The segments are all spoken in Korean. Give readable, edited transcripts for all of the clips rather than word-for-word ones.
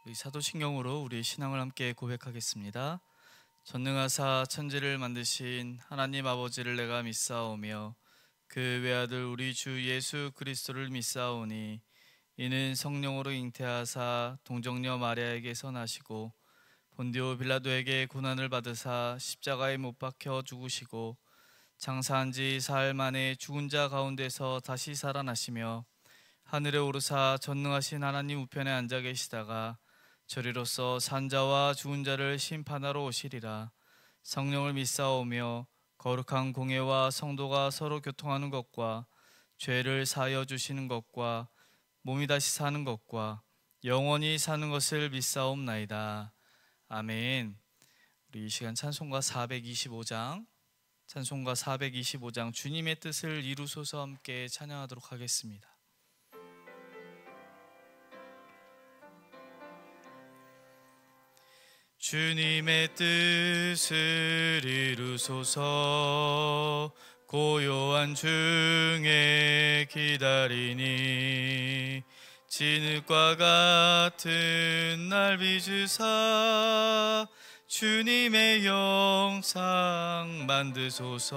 우리 사도신경으로 우리 신앙을 함께 고백하겠습니다. 전능하사 천지를 만드신 하나님 아버지를 내가 믿사오며 그 외아들 우리 주 예수 그리스도를 믿사오니 이는 성령으로 잉태하사 동정녀 마리아에게서 나시고 본디오 빌라도에게 고난을 받으사 십자가에 못 박혀 죽으시고 장사한 지 사흘 만에 죽은 자 가운데서 다시 살아나시며 하늘에 오르사 전능하신 하나님 우편에 앉아 계시다가 저리로서 산자와 죽은 자를 심판하러 오시리라. 성령을 믿사오며 거룩한 공회와 성도가 서로 교통하는 것과 죄를 사하여 주시는 것과 몸이 다시 사는 것과 영원히 사는 것을 믿사옵나이다. 아멘. 우리 이 시간 찬송가 425장 주님의 뜻을 이루소서 함께 찬양하도록 하겠습니다. 주님의 뜻을 이루소서. 고요한 중에 기다리니 진흙과 같은 날 빚으사 주님의 영상 만드소서.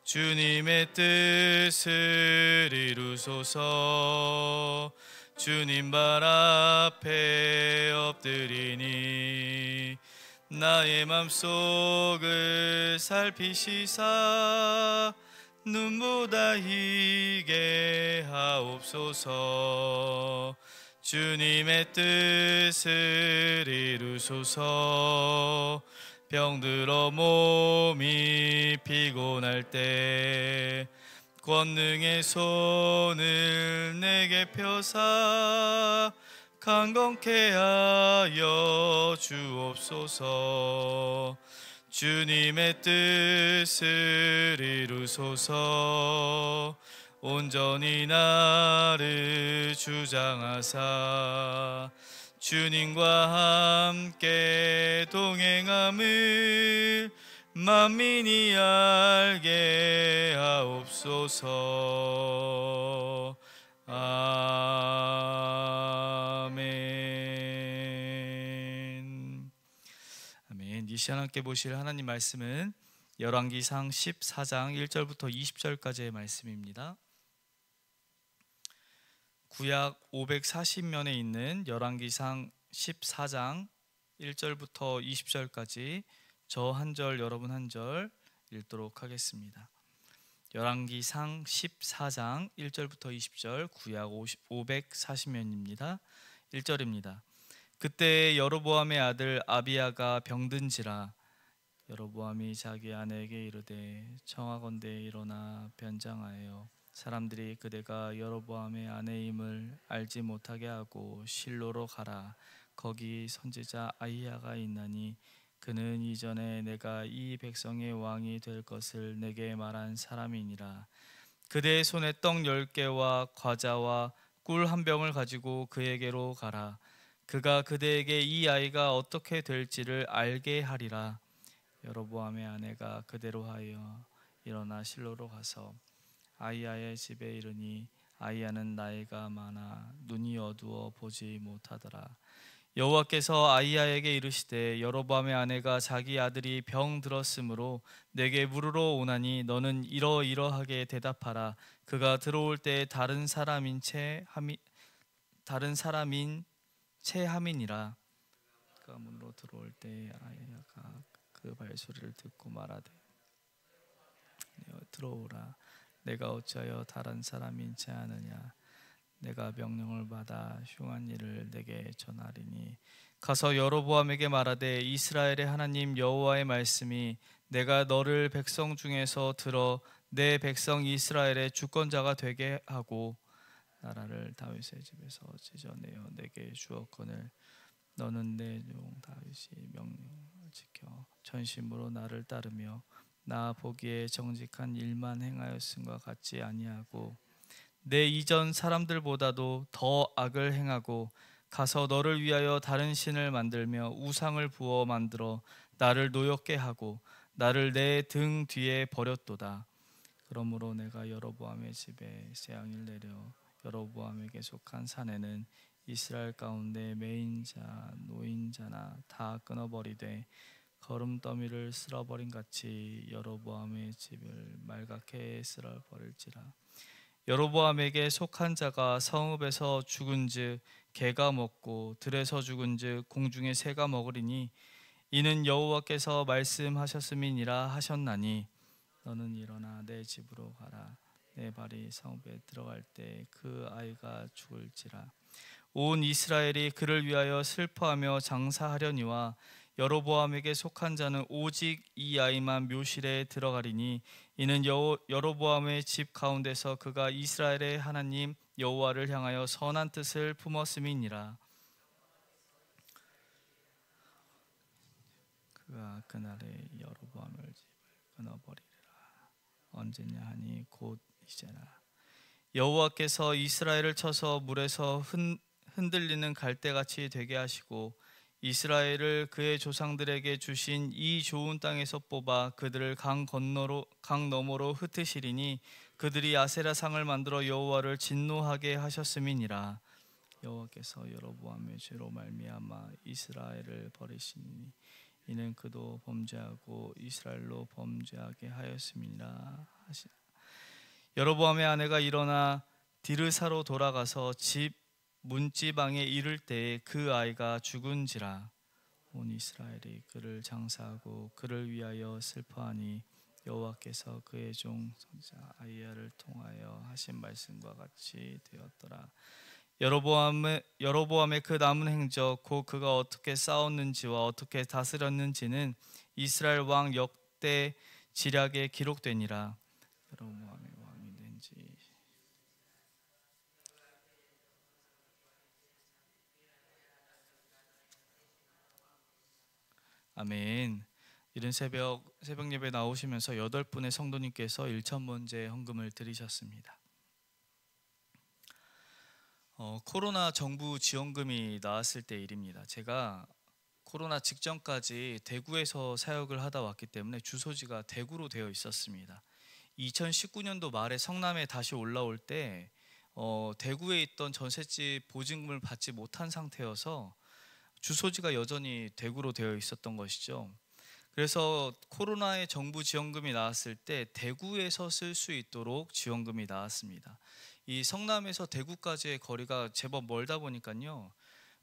주님의 뜻을 이루소서. 주님 발 앞에 엎드리니 나의 맘속을 살피시사 눈보다 희게 하옵소서. 주님의 뜻을 이루소서. 병들어 몸이 피곤할 때 권능의 손을 내게 펴사 강건케 하여 주옵소서. 주님의 뜻을 이루소서. 온전히 나를 주장하사 주님과 함께 동행함을 만민이 알게 하옵소서. 아멘. 아멘. 이 시간 함께 보실 하나님 말씀은 열왕기상 14장 1절부터 20절까지의 말씀입니다. 구약 540면에 있는 열왕기상 14장 1절부터 20절까지 저 한 절 여러분 한 절 읽도록 하겠습니다. 열왕기상 14장 1절부터 20절 구약 540면입니다. 1절입니다. 그때 여로보암의 아들 아비야가 병든지라 여로보암이 자기 아내에게 이르되 청하건대 일어나 변장하여 사람들이 그대가 여로보암의 아내임을 알지 못하게 하고 실로로 가라. 거기 선지자 아히야가 있나니 그는 이전에 내가 이 백성의 왕이 될 것을 내게 말한 사람이니라. 그대의 손에 떡 10개와 과자와 꿀 한 병을 가지고 그에게로 가라. 그가 그대에게 이 아이가 어떻게 될지를 알게 하리라. 여로보암의 아내가 그대로 하여 일어나 실로로 가서 아히야의 집에 이르니 아히야는 나이가 많아 눈이 어두워 보지 못하더라. 여호와께서 아히야에게 이르시되 여로보암의 아내가 자기 아들이 병 들었으므로 내게 물으러 오나니 너는 이러이러하게 대답하라. 그가 들어올 때 다른 사람인 채 함이니라. 그가 문으로 들어올 때 아히야가 그 발소리를 듣고 말하되 들어오라. 내가 어찌하여 다른 사람인 채 하느냐. 내가 명령을 받아 흉한 일을 내게 전하리니 가서 여로보암에게 말하되 이스라엘의 하나님 여호와의 말씀이 내가 너를 백성 중에서 들어 내 백성 이스라엘의 주권자가 되게 하고 나라를 다윗의 집에서 찢어내어 내게 주었거늘 너는 내 종 다윗이 명령을 지켜 전심으로 나를 따르며 나 보기에 정직한 일만 행하였음과 같지 아니하고 내 이전 사람들보다도 더 악을 행하고 가서 너를 위하여 다른 신을 만들며 우상을 부어 만들어 나를 노엽게 하고 나를 내 등 뒤에 버렸도다. 그러므로 내가 여로보암의 집에 재앙을 내려 여로보암에게 속한 산에는 이스라엘 가운데 매인자 노인자나 다 끊어버리되 거름더미를 쓸어버린 같이 여로보암의 집을 말갛게 쓸어버릴지라. 여로보암에게 속한 자가 성읍에서 죽은즉 개가 먹고 들에서 죽은즉 공중의 새가 먹으리니 이는 여호와께서 말씀하셨음이니라 하셨나니 너는 일어나 내 집으로 가라. 내 발이 성읍에 들어갈 때 그 아이가 죽을지라. 온 이스라엘이 그를 위하여 슬퍼하며 장사하려니와 여로보암에게 속한 자는 오직 이 아이만 묘실에 들어가리니 이는 여로보암의 집 가운데서 그가 이스라엘의 하나님 여호와를 향하여 선한 뜻을 품었음이니라. 그가 그날에 여로보암의 집을 끊어버리리라. 언제냐 하니 곧 이제라. 여호와께서 이스라엘을 쳐서 물에서 흔들리는 갈대같이 되게 하시고 이스라엘을 그의 조상들에게 주신 이 좋은 땅에서 뽑아 그들을 강 너머로 흩으시리니 그들이 아세라 상을 만들어 여호와를 진노하게 하셨음이니라. 여호와께서 여로보암의 죄로 말미암아 이스라엘을 버리시니 이는 그도 범죄하고 이스라엘로 범죄하게 하였음이니라. 여로보암의 아내가 일어나 디르사로 돌아가서 집 문지방에 이를 때에 그 아이가 죽은지라. 온 이스라엘이 그를 장사하고 그를 위하여 슬퍼하니 여호와께서 그의 종 선지자 아히야를 통하여 하신 말씀과 같이 되었더라. 여로보암의 그 남은 행적 곧 그가 어떻게 싸웠는지와 어떻게 다스렸는지는 이스라엘 왕 역대 지략에 기록되니라. 여로보암의 왕이 된지 아멘. 이른 새벽 예배 나오시면서 8분의 성도님께서 1,000번째 헌금을 드리셨습니다. 코로나 정부 지원금이 나왔을 때 일입니다. 제가 코로나 직전까지 대구에서 사역을 하다 왔기 때문에 주소지가 대구로 되어 있었습니다. 2019년도 말에 성남에 다시 올라올 때 대구에 있던 전셋집 보증금을 받지 못한 상태여서 주소지가 여전히 대구로 되어 있었던 것이죠. 그래서 코로나의 정부 지원금이 나왔을 때 대구에서 쓸 수 있도록 지원금이 나왔습니다. 이 성남에서 대구까지의 거리가 제법 멀다 보니까요,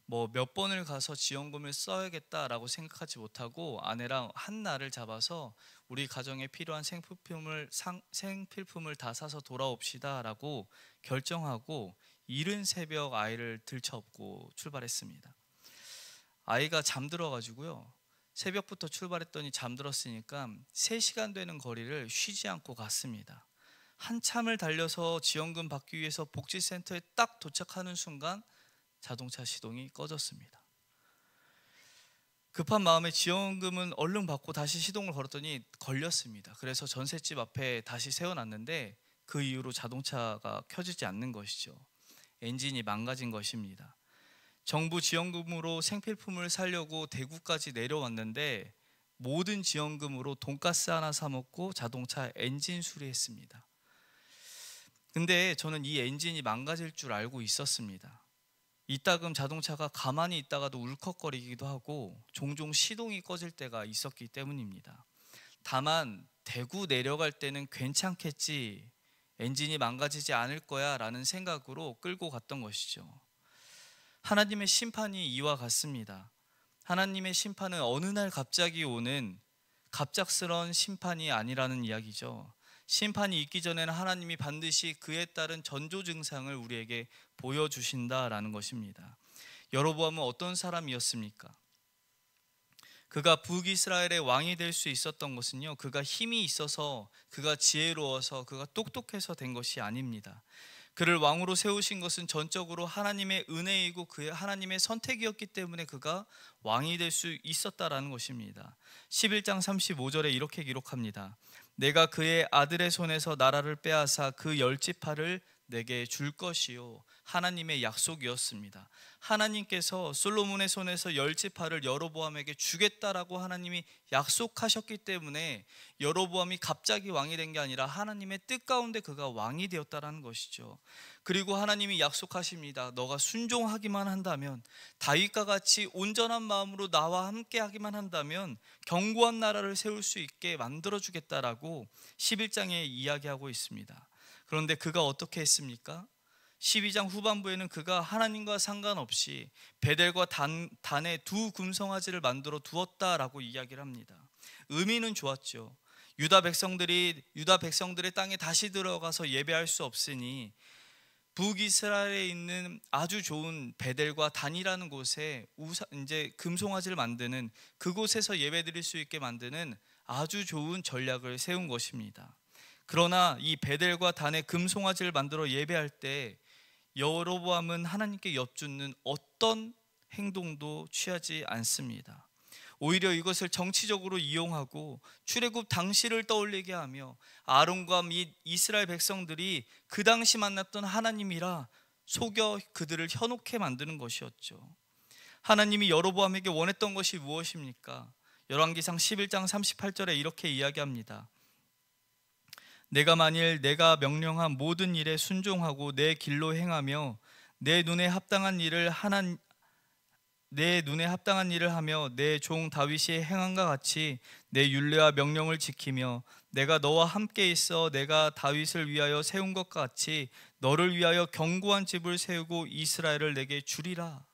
뭐 몇 번을 가서 지원금을 써야겠다라고 생각하지 못하고 아내랑 한 날을 잡아서 우리 가정에 필요한 생필품을 다 사서 돌아옵시다라고 결정하고 이른 새벽 아이를 들쳐업고 출발했습니다. 아이가 잠들어가지고요, 새벽부터 출발했더니 잠들었으니까 3시간 되는 거리를 쉬지 않고 갔습니다. 한참을 달려서 지원금 받기 위해서 복지센터에 딱 도착하는 순간 자동차 시동이 꺼졌습니다. 급한 마음에 지원금은 얼른 받고 다시 시동을 걸었더니 걸렸습니다. 그래서 전셋집 앞에 다시 세워놨는데 그 이후로 자동차가 켜지지 않는 것이죠. 엔진이 망가진 것입니다. 정부 지원금으로 생필품을 사려고 대구까지 내려왔는데 모든 지원금으로 돈가스 하나 사 먹고 자동차 엔진 수리했습니다. 근데 저는 이 엔진이 망가질 줄 알고 있었습니다. 이따금 자동차가 가만히 있다가도 울컥거리기도 하고 종종 시동이 꺼질 때가 있었기 때문입니다. 다만 대구 내려갈 때는 괜찮겠지, 엔진이 망가지지 않을 거야 라는 생각으로 끌고 갔던 것이죠. 하나님의 심판이 이와 같습니다. 하나님의 심판은 어느 날 갑자기 오는 갑작스러운 심판이 아니라는 이야기죠. 심판이 있기 전에는 하나님이 반드시 그에 따른 전조 증상을 우리에게 보여주신다라는 것입니다. 여로보암은 어떤 사람이었습니까? 그가 북이스라엘의 왕이 될 수 있었던 것은요, 그가 힘이 있어서, 그가 지혜로워서, 그가 똑똑해서 된 것이 아닙니다. 그를 왕으로 세우신 것은 전적으로 하나님의 은혜이고 그의 하나님의 선택이었기 때문에 그가 왕이 될 수 있었다라는 것입니다. 11장 35절에 이렇게 기록합니다. 내가 그의 아들의 손에서 나라를 빼앗아 그 10지파를 내게 줄 것이요 하나님의 약속이었습니다. 하나님께서 솔로몬의 손에서 10지파를 여로보암에게 주겠다라고 하나님이 약속하셨기 때문에 여로보암이 갑자기 왕이 된 게 아니라 하나님의 뜻 가운데 그가 왕이 되었다라는 것이죠. 그리고 하나님이 약속하십니다. 너가 순종하기만 한다면, 다윗과 같이 온전한 마음으로 나와 함께 하기만 한다면 견고한 나라를 세울 수 있게 만들어 주겠다라고 11장에 이야기하고 있습니다. 그런데 그가 어떻게 했습니까? 12장 후반부에는 그가 하나님과 상관없이 베델과 단에 두 금송아지를 만들어 두었다라고 이야기를 합니다. 의미는 좋았죠. 유다 백성들의 땅에 다시 들어가서 예배할 수 없으니 북이스라엘에 있는 아주 좋은 베델과 단이라는 곳에 이제 금송아지를 만드는, 그곳에서 예배드릴 수 있게 만드는 아주 좋은 전략을 세운 것입니다. 그러나 이 베델과 단의 금송아지를 만들어 예배할 때 여로보암은 하나님께 엿주는 어떤 행동도 취하지 않습니다. 오히려 이것을 정치적으로 이용하고 출애굽 당시를 떠올리게 하며 아론과 및 이스라엘 백성들이 그 당시 만났던 하나님이라 속여 그들을 현혹해 만드는 것이었죠. 하나님이 여로보암에게 원했던 것이 무엇입니까? 열왕기상 11장 38절에 이렇게 이야기합니다. 내가 만일 내가 명령한 모든 일에 순종하고 내 길로 행하며 내 눈에 합당한 일을 하며 내 종 다윗이 행함과 같이 내 율례와 명령을 지키며 내가 너와 함께 있어 내가 다윗을 위하여 세운 것과 같이 너를 위하여 견고한 집을 세우고 이스라엘을 내게 주리라.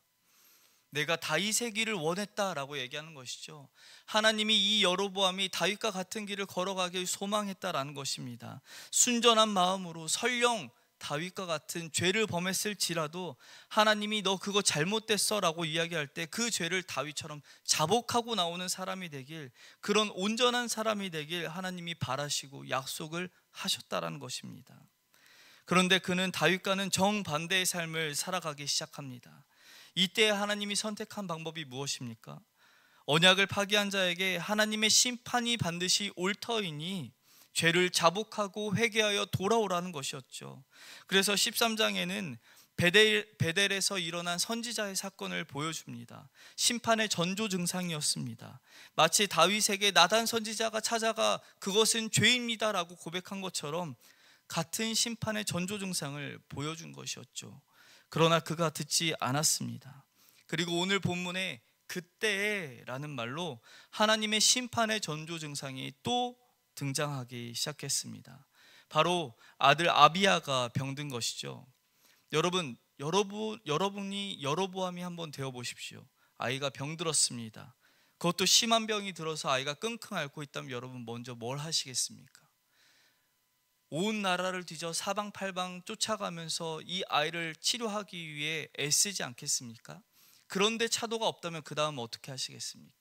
내가 다윗의 길을 원했다라고 얘기하는 것이죠. 하나님이 이 여로보암이 다윗과 같은 길을 걸어가길 소망했다라는 것입니다. 순전한 마음으로 설령 다윗과 같은 죄를 범했을지라도 하나님이 너 그거 잘못됐어 라고 이야기할 때 그 죄를 다윗처럼 자복하고 나오는 사람이 되길, 그런 온전한 사람이 되길 하나님이 바라시고 약속을 하셨다라는 것입니다. 그런데 그는 다윗과는 정반대의 삶을 살아가기 시작합니다. 이때 하나님이 선택한 방법이 무엇입니까? 언약을 파기한 자에게 하나님의 심판이 반드시 올 터이니 죄를 자복하고 회개하여 돌아오라는 것이었죠. 그래서 13장에는 베델에서 일어난 선지자의 사건을 보여줍니다. 심판의 전조 증상이었습니다. 마치 다윗에게 나단 선지자가 찾아가 그것은 죄입니다라고 고백한 것처럼 같은 심판의 전조 증상을 보여준 것이었죠. 그러나 그가 듣지 않았습니다. 그리고 오늘 본문에 그때라는 말로 하나님의 심판의 전조 증상이 또 등장하기 시작했습니다. 바로 아들 아비야가 병든 것이죠. 여러분이 여로보암이 한번 되어 보십시오. 아이가 병들었습니다. 그것도 심한 병이 들어서 아이가 끙끙 앓고 있다면 여러분 먼저 뭘 하시겠습니까? 온 나라를 뒤져 사방팔방 쫓아가면서 이 아이를 치료하기 위해 애쓰지 않겠습니까? 그런데 차도가 없다면 그 다음 어떻게 하시겠습니까?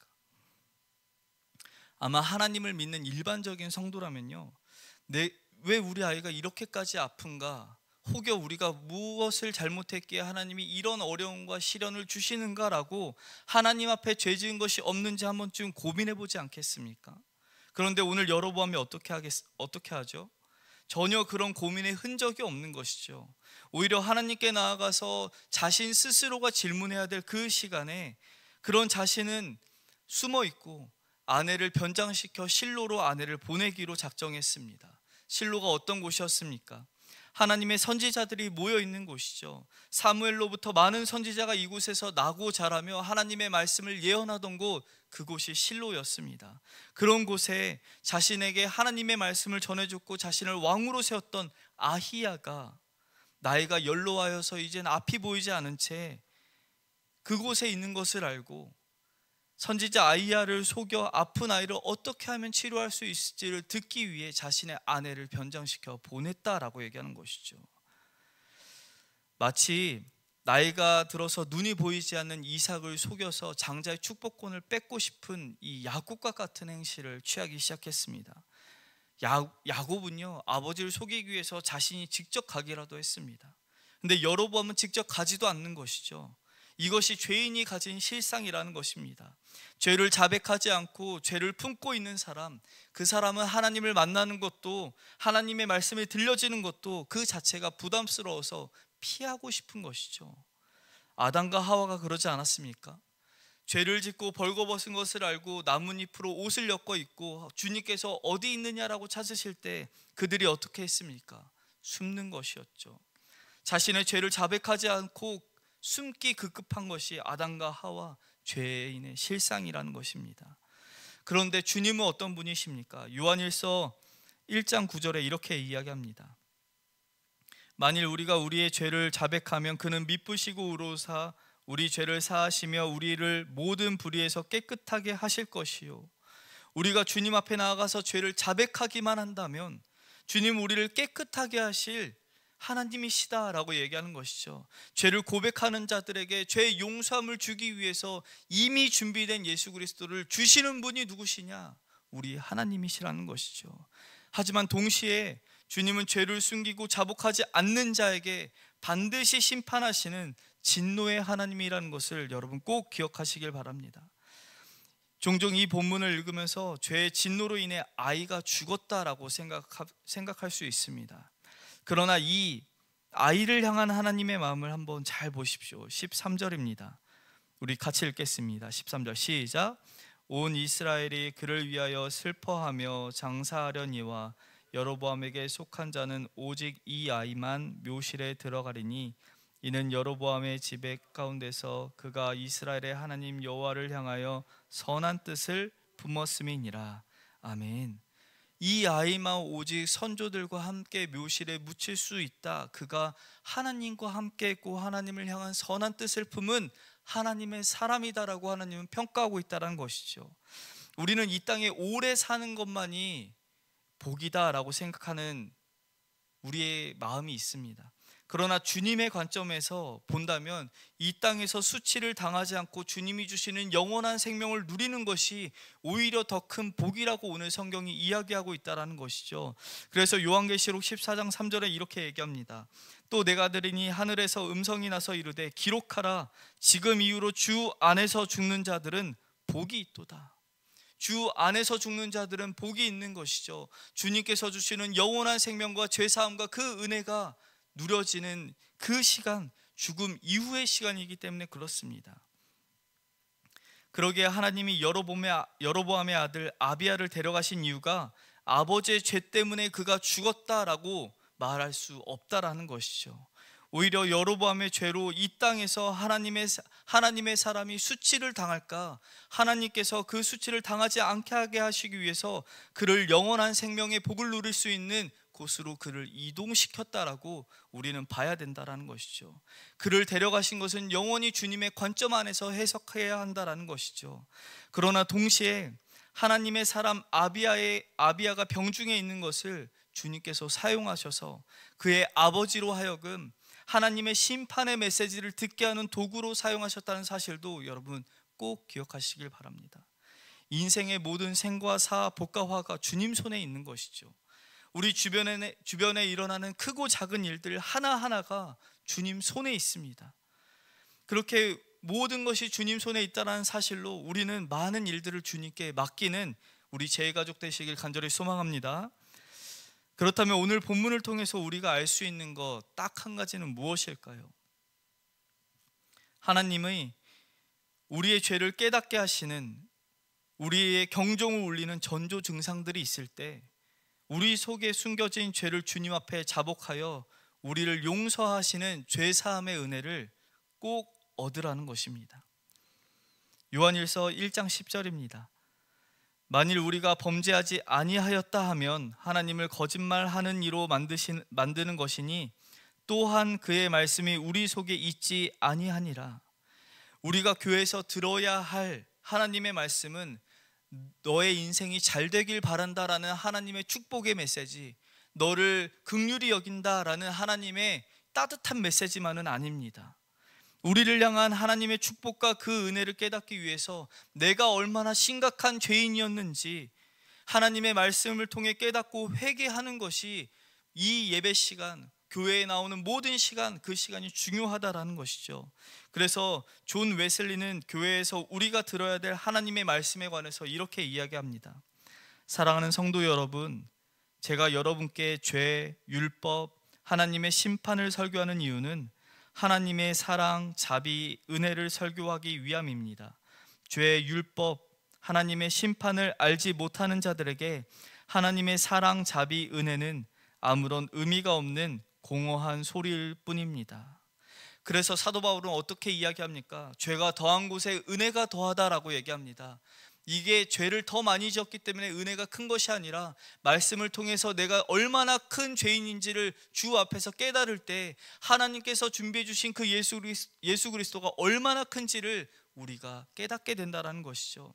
아마 하나님을 믿는 일반적인 성도라면요, 왜 우리 아이가 이렇게까지 아픈가, 혹여 우리가 무엇을 잘못했기에 하나님이 이런 어려움과 시련을 주시는가라고 하나님 앞에 죄 지은 것이 없는지 한 번쯤 고민해 보지 않겠습니까? 그런데 오늘 여로보암이 어떻게 하죠? 전혀 그런 고민의 흔적이 없는 것이죠. 오히려 하나님께 나아가서 자신 스스로가 질문해야 될 그 시간에 그런 자신은 숨어 있고 아내를 변장시켜 실로로 아내를 보내기로 작정했습니다. 실로가 어떤 곳이었습니까? 하나님의 선지자들이 모여 있는 곳이죠. 사무엘로부터 많은 선지자가 이곳에서 나고 자라며 하나님의 말씀을 예언하던 곳, 그곳이 실로였습니다. 그런 곳에 자신에게 하나님의 말씀을 전해줬고 자신을 왕으로 세웠던 아히야가 나이가 연로하여서 이젠 앞이 보이지 않은 채 그곳에 있는 것을 알고 선지자 아히야를 속여 아픈 아이를 어떻게 하면 치료할 수 있을지를 듣기 위해 자신의 아내를 변장시켜 보냈다라고 얘기하는 것이죠. 마치 나이가 들어서 눈이 보이지 않는 이삭을 속여서 장자의 축복권을 뺏고 싶은 이 야곱과 같은 행실을 취하기 시작했습니다. 야곱은요, 아버지를 속이기 위해서 자신이 직접 가기라도 했습니다. 근데 여로보암은 직접 가지도 않는 것이죠. 이것이 죄인이 가진 실상이라는 것입니다. 죄를 자백하지 않고 죄를 품고 있는 사람, 그 사람은 하나님을 만나는 것도, 하나님의 말씀이 들려지는 것도 그 자체가 부담스러워서 피하고 싶은 것이죠. 아담과 하와가 그러지 않았습니까? 죄를 짓고 벌거벗은 것을 알고 나뭇잎으로 옷을 엮어 입고 주님께서 어디 있느냐라고 찾으실 때 그들이 어떻게 했습니까? 숨는 것이었죠. 자신의 죄를 자백하지 않고 숨기 급급한 것이 아담과 하와 죄인의 실상이라는 것입니다. 그런데 주님은 어떤 분이십니까? 요한일서 1장 9절에 이렇게 이야기합니다. 만일 우리가 우리의 죄를 자백하면 그는 미쁘시고 의로우사 우리 죄를 사하시며 우리를 모든 불의에서 깨끗하게 하실 것이요. 우리가 주님 앞에 나아가서 죄를 자백하기만 한다면 주님 우리를 깨끗하게 하실 하나님이시다라고 얘기하는 것이죠. 죄를 고백하는 자들에게 죄의 용서함을 주기 위해서 이미 준비된 예수 그리스도를 주시는 분이 누구시냐? 우리 하나님이시라는 것이죠. 하지만 동시에 주님은 죄를 숨기고 자복하지 않는 자에게 반드시 심판하시는 진노의 하나님이라는 것을 여러분 꼭 기억하시길 바랍니다. 종종 이 본문을 읽으면서 죄의 진노로 인해 아이가 죽었다라고 생각할 수 있습니다. 그러나 이 아이를 향한 하나님의 마음을 한번 잘 보십시오. 13절입니다. 우리 같이 읽겠습니다. 13절 시작. 온 이스라엘이 그를 위하여 슬퍼하며 장사하려니와 여로보암에게 속한 자는 오직 이 아이만 묘실에 들어가리니 이는 여로보암의 지백 가운데서 그가 이스라엘의 하나님 여호와를 향하여 선한 뜻을 품었음이니라. 아멘. 이 아이만 오직 선조들과 함께 묘실에 묻힐 수 있다. 그가 하나님과 함께 있고 하나님을 향한 선한 뜻을 품은 하나님의 사람이다라고 하나님은 평가하고 있다는 것이죠. 우리는 이 땅에 오래 사는 것만이 복이다라고 생각하는 우리의 마음이 있습니다. 그러나 주님의 관점에서 본다면 이 땅에서 수치를 당하지 않고 주님이 주시는 영원한 생명을 누리는 것이 오히려 더 큰 복이라고 오늘 성경이 이야기하고 있다는 것이죠. 그래서 요한계시록 14장 3절에 이렇게 얘기합니다. 또 내가 들으니 하늘에서 음성이 나서 이르되 기록하라. 지금 이후로 주 안에서 죽는 자들은 복이 있도다. 주 안에서 죽는 자들은 복이 있는 것이죠. 주님께서 주시는 영원한 생명과 죄사함과 그 은혜가 누려지는 그 시간, 죽음 이후의 시간이기 때문에 그렇습니다. 그러기에 하나님이 여로보암의 아들 아비야를 데려가신 이유가 아버지의 죄 때문에 그가 죽었다라고 말할 수 없다라는 것이죠. 오히려 여로보암의 죄로 이 땅에서 하나님의 사람이 수치를 당할까, 하나님께서 그 수치를 당하지 않게 하게 하시기 위해서 그를 영원한 생명의 복을 누릴 수 있는 곳으로 그를 이동시켰다라고 우리는 봐야 된다라는 것이죠. 그를 데려가신 것은 영원히 주님의 관점 안에서 해석해야 한다라는 것이죠. 그러나 동시에 하나님의 사람 아비야가 병중에 있는 것을 주님께서 사용하셔서 그의 아버지로 하여금 하나님의 심판의 메시지를 듣게 하는 도구로 사용하셨다는 사실도 여러분 꼭 기억하시길 바랍니다. 인생의 모든 생과 사, 복과 화가 주님 손에 있는 것이죠. 우리 주변에 일어나는 크고 작은 일들 하나하나가 주님 손에 있습니다. 그렇게 모든 것이 주님 손에 있다는 사실로 우리는 많은 일들을 주님께 맡기는 우리 제가족 되시길 간절히 소망합니다. 그렇다면 오늘 본문을 통해서 우리가 알 수 있는 것 딱 한 가지는 무엇일까요? 하나님의 우리의 죄를 깨닫게 하시는, 우리의 경종을 울리는 전조 증상들이 있을 때 우리 속에 숨겨진 죄를 주님 앞에 자복하여 우리를 용서하시는 죄사함의 은혜를 꼭 얻으라는 것입니다. 요한일서 1장 10절입니다. 만일 우리가 범죄하지 아니하였다 하면 하나님을 거짓말하는 이로 만드는 것이니 또한 그의 말씀이 우리 속에 있지 아니하니라. 우리가 교회에서 들어야 할 하나님의 말씀은 너의 인생이 잘 되길 바란다라는 하나님의 축복의 메시지, 너를 긍휼히 여긴다라는 하나님의 따뜻한 메시지만은 아닙니다. 우리를 향한 하나님의 축복과 그 은혜를 깨닫기 위해서 내가 얼마나 심각한 죄인이었는지 하나님의 말씀을 통해 깨닫고 회개하는 것이 이 예배 시간, 교회에 나오는 모든 시간, 그 시간이 중요하다라는 것이죠. 그래서 존 웨슬리는 교회에서 우리가 들어야 될 하나님의 말씀에 관해서 이렇게 이야기합니다. 사랑하는 성도 여러분, 제가 여러분께 죄, 율법, 하나님의 심판을 설교하는 이유는 하나님의 사랑, 자비, 은혜를 설교하기 위함입니다. 죄, 율법, 하나님의 심판을 알지 못하는 자들에게 하나님의 사랑, 자비, 은혜는 아무런 의미가 없는 공허한 소리일 뿐입니다. 그래서 사도 바울은 어떻게 이야기합니까? 죄가 더한 곳에 은혜가 더하다라고 얘기합니다. 이게 죄를 더 많이 지었기 때문에 은혜가 큰 것이 아니라 말씀을 통해서 내가 얼마나 큰 죄인인지를 주 앞에서 깨달을 때 하나님께서 준비해 주신 그 예수 그리스도가 얼마나 큰지를 우리가 깨닫게 된다는 것이죠.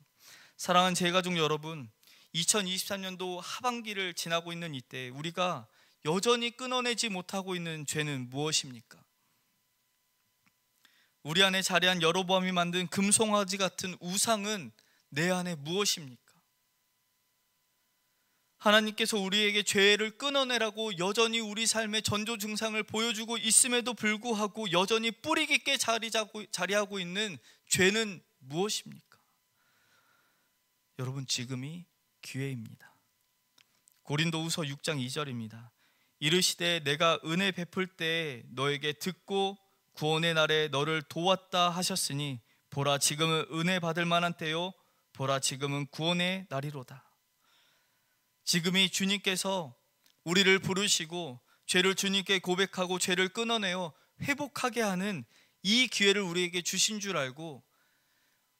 사랑하는 제가족 여러분, 2023년도 하반기를 지나고 있는 이때 우리가 여전히 끊어내지 못하고 있는 죄는 무엇입니까? 우리 안에 자리한 여로보암이 만든 금송아지 같은 우상은 내 안에 무엇입니까? 하나님께서 우리에게 죄를 끊어내라고 여전히 우리 삶의 전조 증상을 보여주고 있음에도 불구하고 여전히 뿌리 깊게 자리하고 있는 죄는 무엇입니까? 여러분, 지금이 기회입니다. 고린도후서 6장 2절입니다. 이르시되 내가 은혜 베풀 때 너에게 듣고 구원의 날에 너를 도왔다 하셨으니 보라 지금은 은혜 받을 만한 때요 보라 지금은 구원의 날이로다. 지금이 주님께서 우리를 부르시고 죄를 주님께 고백하고 죄를 끊어내어 회복하게 하는 이 기회를 우리에게 주신 줄 알고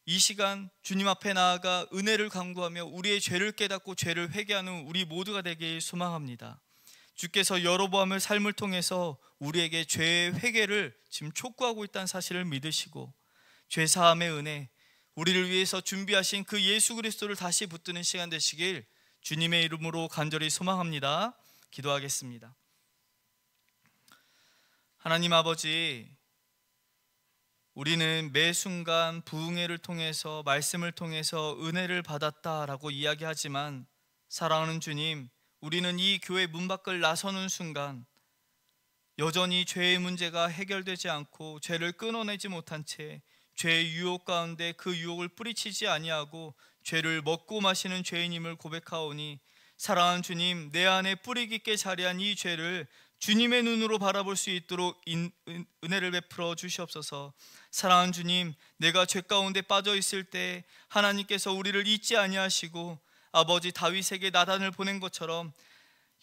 이 시간 주님 앞에 나아가 은혜를 간구하며 우리의 죄를 깨닫고 죄를 회개하는 우리 모두가 되길 소망합니다. 주께서 여로보암의 삶을 통해서 우리에게 죄의 회개를 지금 촉구하고 있다는 사실을 믿으시고 죄사함의 은혜, 우리를 위해서 준비하신 그 예수 그리스도를 다시 붙드는 시간 되시길 주님의 이름으로 간절히 소망합니다. 기도하겠습니다. 하나님 아버지, 우리는 매 순간 부흥회를 통해서 말씀을 통해서 은혜를 받았다라고 이야기하지만 사랑하는 주님, 우리는 이 교회 문 밖을 나서는 순간 여전히 죄의 문제가 해결되지 않고 죄를 끊어내지 못한 채 죄의 유혹 가운데 그 유혹을 뿌리치지 아니하고 죄를 먹고 마시는 죄인임을 고백하오니 사랑하는 주님, 내 안에 뿌리 깊게 자리한 이 죄를 주님의 눈으로 바라볼 수 있도록 은혜를 베풀어 주시옵소서. 사랑하는 주님, 내가 죄 가운데 빠져 있을 때 하나님께서 우리를 잊지 아니하시고 아버지 다윗에게 나단을 보낸 것처럼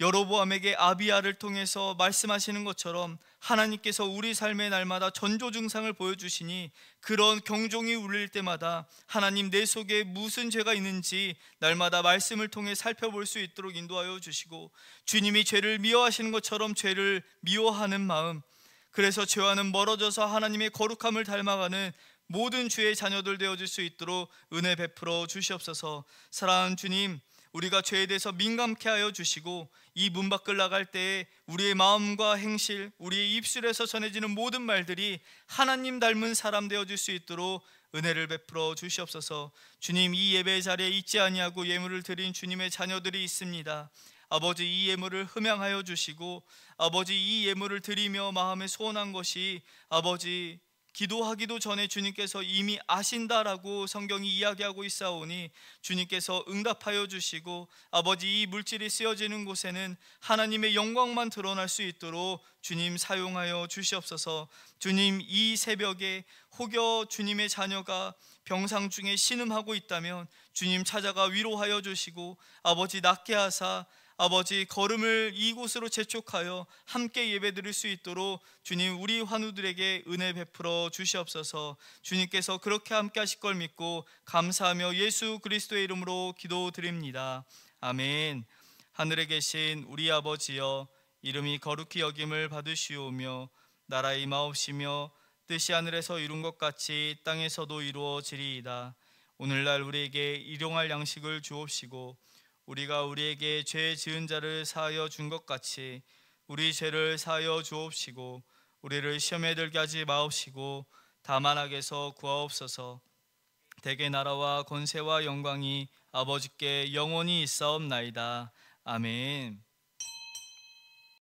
여로보암에게 아비야를 통해서 말씀하시는 것처럼 하나님께서 우리 삶의 날마다 전조 증상을 보여주시니 그런 경종이 울릴 때마다 하나님 내 속에 무슨 죄가 있는지 날마다 말씀을 통해 살펴볼 수 있도록 인도하여 주시고 주님이 죄를 미워하시는 것처럼 죄를 미워하는 마음, 그래서 죄와는 멀어져서 하나님의 거룩함을 닮아가는 모든 주의 자녀들 되어줄 수 있도록 은혜 베풀어 주시옵소서. 사랑하는 주님, 우리가 죄에 대해서 민감케 하여 주시고 이 문 밖을 나갈 때에 우리의 마음과 행실, 우리의 입술에서 전해지는 모든 말들이 하나님 닮은 사람 되어줄 수 있도록 은혜를 베풀어 주시옵소서. 주님, 이 예배 자리에 있지 아니하고 예물을 드린 주님의 자녀들이 있습니다. 아버지, 이 예물을 흠양하여 주시고 아버지, 이 예물을 드리며 마음에 소원한 것이 아버지 기도하기도 전에 주님께서 이미 아신다라고 성경이 이야기하고 있사오니 주님께서 응답하여 주시고 아버지, 이 물질이 쓰여지는 곳에는 하나님의 영광만 드러날 수 있도록 주님 사용하여 주시옵소서. 주님, 이 새벽에 혹여 주님의 자녀가 병상 중에 신음하고 있다면 주님 찾아가 위로하여 주시고 아버지 낫게 하사 아버지 걸음을 이곳으로 재촉하여 함께 예배드릴 수 있도록 주님 우리 환우들에게 은혜 베풀어 주시옵소서. 주님께서 그렇게 함께 하실 걸 믿고 감사하며 예수 그리스도의 이름으로 기도드립니다. 아멘. 하늘에 계신 우리 아버지여, 이름이 거룩히 여김을 받으시오며 나라의 임하옵시며 뜻이 하늘에서 이룬 것 같이 땅에서도 이루어지리이다. 오늘날 우리에게 일용할 양식을 주옵시고 우리가 우리에게 죄 지은 자를 사하여 준 것 같이 우리 죄를 사하여 주옵시고 우리를 시험에 들게 하지 마옵시고 다만 악에서 구하옵소서. 대개 나라와 권세와 영광이 아버지께 영원히 있사옵나이다. 아멘.